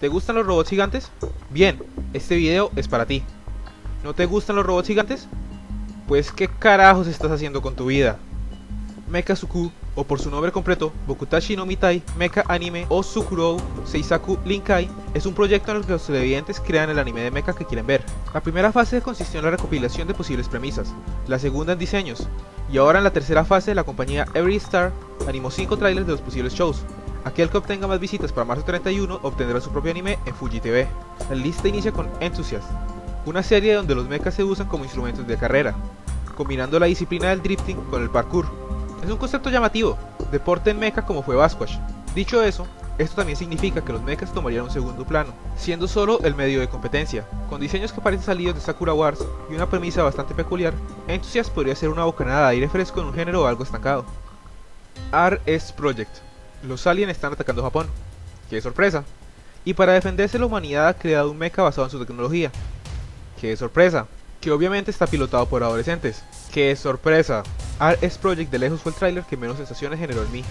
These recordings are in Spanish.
¿Te gustan los robots gigantes? Bien, este video es para ti. ¿No te gustan los robots gigantes? Pues ¿qué carajos estás haciendo con tu vida? Mecha Suku, o por su nombre completo, Bokutashi no Mitai Mecha Anime o Sukurou Seisaku Linkai, es un proyecto en el que los televidentes crean el anime de mecha que quieren ver. La primera fase consistió en la recopilación de posibles premisas, la segunda en diseños, y ahora en la tercera fase la compañía Every Star animó 5 trailers de los posibles shows. Aquel que obtenga más visitas para marzo 31 obtendrá su propio anime en Fuji TV. La lista inicia con Enthusiast, una serie donde los mechas se usan como instrumentos de carrera, combinando la disciplina del drifting con el parkour. Es un concepto llamativo, deporte en mecha como fue Basquash. Dicho eso, esto también significa que los mechas tomarían un segundo plano, siendo solo el medio de competencia. Con diseños que parecen salidos de Sakura Wars y una premisa bastante peculiar, Enthusiast podría ser una bocanada de aire fresco en un género algo estancado. RS Project. Los aliens están atacando Japón. ¡Qué sorpresa! Y para defenderse la humanidad ha creado un mecha basado en su tecnología. ¡Qué sorpresa! Que obviamente está pilotado por adolescentes. ¡Qué sorpresa! RS Project de lejos fue el tráiler que menos sensaciones generó en mí.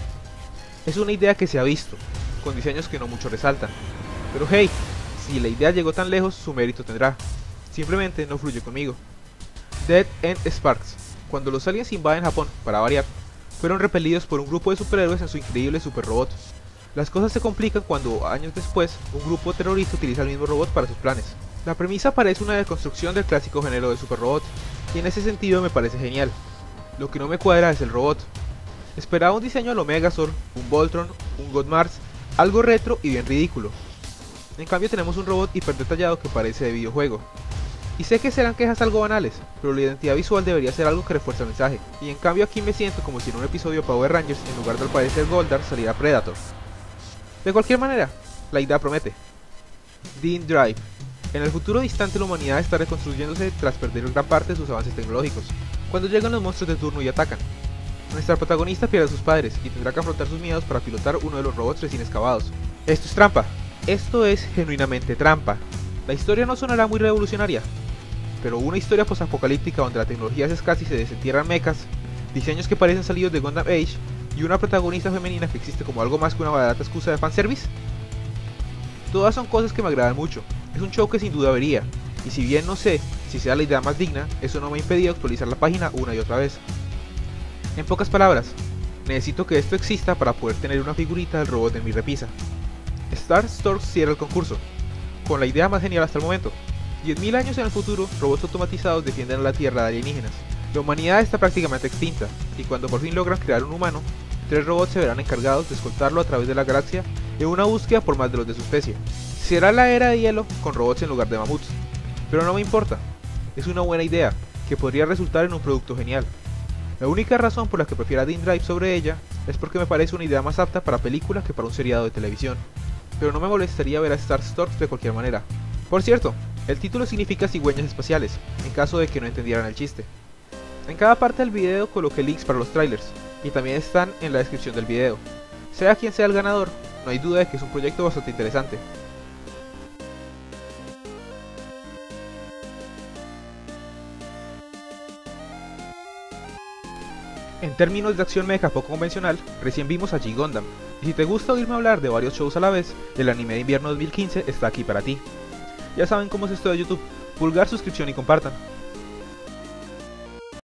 Es una idea que se ha visto, con diseños que no mucho resaltan. Pero hey, si la idea llegó tan lejos, su mérito tendrá. Simplemente no fluye conmigo. Dead End Sparks. Cuando los aliens invaden Japón, para variar, fueron repelidos por un grupo de superhéroes en su increíble super robot. Las cosas se complican cuando, años después, un grupo terrorista utiliza el mismo robot para sus planes. La premisa parece una deconstrucción del clásico género de super robot, y en ese sentido me parece genial. Lo que no me cuadra es el robot. Esperaba un diseño a lo Megazord, un Voltron, un God Mars, algo retro y bien ridículo. En cambio tenemos un robot hiper detallado que parece de videojuego. Y sé que serán quejas algo banales, pero la identidad visual debería ser algo que refuerce el mensaje. Y en cambio aquí me siento como si en un episodio de Power Rangers, en lugar de aparecer Goldar, saliera Predator. De cualquier manera, la idea promete. Dean Drive. En el futuro distante la humanidad está reconstruyéndose tras perder gran parte de sus avances tecnológicos, cuando llegan los monstruos de turno y atacan. Nuestra protagonista pierde a sus padres y tendrá que afrontar sus miedos para pilotar uno de los robots recién excavados. Esto es trampa. Esto es genuinamente trampa. La historia no sonará muy revolucionaria, pero una historia posapocalíptica donde la tecnología es escasa y se desentierran mechas, diseños que parecen salidos de Gundam Age y una protagonista femenina que existe como algo más que una barata excusa de fanservice. Todas son cosas que me agradan mucho. Es un show que sin duda vería, y si bien no sé si sea la idea más digna, eso no me ha impedido actualizar la página una y otra vez. En pocas palabras, necesito que esto exista para poder tener una figurita del robot en mi repisa. Star Storks cierra el concurso, con la idea más genial hasta el momento. 10.000 años en el futuro, robots automatizados defienden a la Tierra de alienígenas. La humanidad está prácticamente extinta, y cuando por fin logran crear un humano, 3 robots se verán encargados de escoltarlo a través de la galaxia en una búsqueda por más de los de su especie. Será la era de hielo con robots en lugar de mamuts, pero no me importa, es una buena idea, que podría resultar en un producto genial. La única razón por la que prefiero a Dean Drive sobre ella es porque me parece una idea más apta para película que para un seriado de televisión, pero no me molestaría ver a Star Storks de cualquier manera. Por cierto, el título significa cigüeñas espaciales, en caso de que no entendieran el chiste. En cada parte del video coloqué links para los trailers, y también están en la descripción del video. Sea quien sea el ganador, no hay duda de que es un proyecto bastante interesante. En términos de acción mecha poco convencional, recién vimos a G-Gundam, y si te gusta oírme hablar de varios shows a la vez, el anime de invierno 2015 está aquí para ti. Ya saben cómo es esto de YouTube, pulgar, suscripción y compartan.